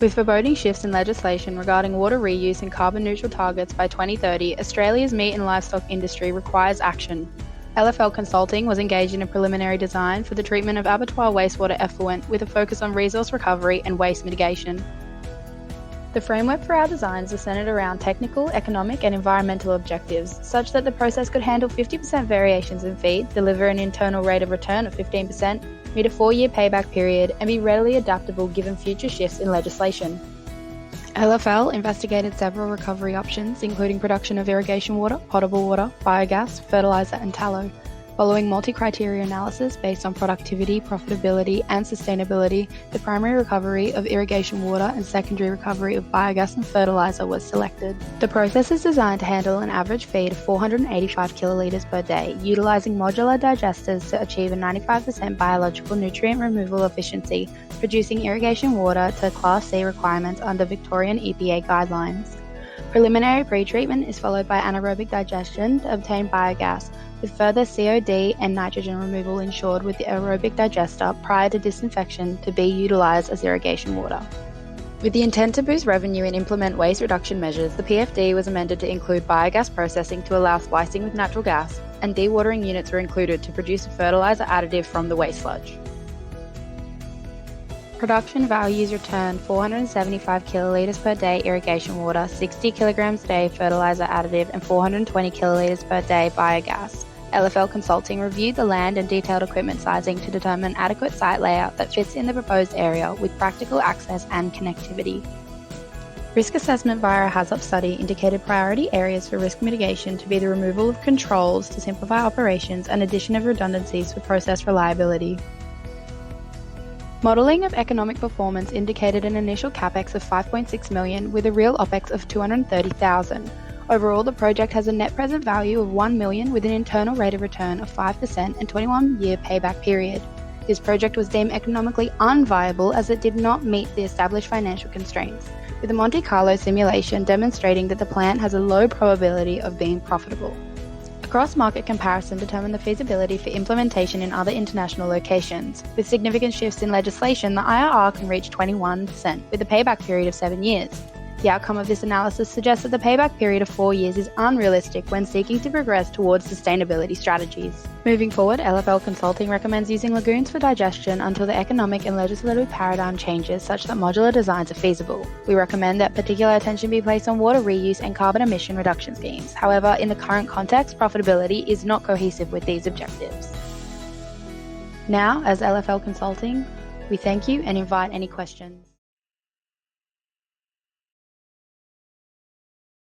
With foreboding shifts in legislation regarding water reuse and carbon neutral targets by 2030, Australia's meat and livestock industry requires action. LFL Consulting was engaged in a preliminary design for the treatment of abattoir wastewater effluent with a focus on resource recovery and waste mitigation. The framework for our designs is centered around technical, economic, and environmental objectives, such that the process could handle 50% variations in feed, deliver an internal rate of return of 15%, meet a 4-year payback period, and be readily adaptable given future shifts in legislation. LFL investigated several recovery options, including production of irrigation water, potable water, biogas, fertilizer, and tallow. Following multi-criteria analysis based on productivity, profitability, and sustainability, the primary recovery of irrigation water and secondary recovery of biogas and fertilizer was selected. The process is designed to handle an average feed of 485 kilolitres per day, utilising modular digesters to achieve a 95% biological nutrient removal efficiency, producing irrigation water to Class C requirements under Victorian EPA guidelines. Preliminary pre-treatment is followed by anaerobic digestion to obtain biogas, with further COD and nitrogen removal ensured with the aerobic digester prior to disinfection to be utilised as irrigation water. With the intent to boost revenue and implement waste reduction measures, the PFD was amended to include biogas processing to allow splicing with natural gas, and dewatering units were included to produce a fertiliser additive from the waste sludge. Production values return 475 kilolitres per day irrigation water, 60 kilograms a day fertiliser additive, and 420 kilolitres per day biogas. LFL Consulting reviewed the land and detailed equipment sizing to determine adequate site layout that fits in the proposed area with practical access and connectivity. Risk assessment via a HAZOP study indicated priority areas for risk mitigation to be the removal of controls to simplify operations and addition of redundancies for process reliability. Modelling of economic performance indicated an initial capex of $5.6 million with a real OPEX of $230,000. Overall, the project has a net present value of $1 million with an internal rate of return of 5% and 21-year payback period. This project was deemed economically unviable as it did not meet the established financial constraints, with a Monte Carlo simulation demonstrating that the plant has a low probability of being profitable. A cross-market comparison determined the feasibility for implementation in other international locations. With significant shifts in legislation, the IRR can reach 21%, with a payback period of 7 years. The outcome of this analysis suggests that the payback period of 4 years is unrealistic when seeking to progress towards sustainability strategies. Moving forward, LFL Consulting recommends using lagoons for digestion until the economic and legislative paradigm changes such that modular designs are feasible. We recommend that particular attention be placed on water reuse and carbon emission reduction schemes. However, in the current context, profitability is not cohesive with these objectives. Now, as LFL Consulting, we thank you and invite any questions.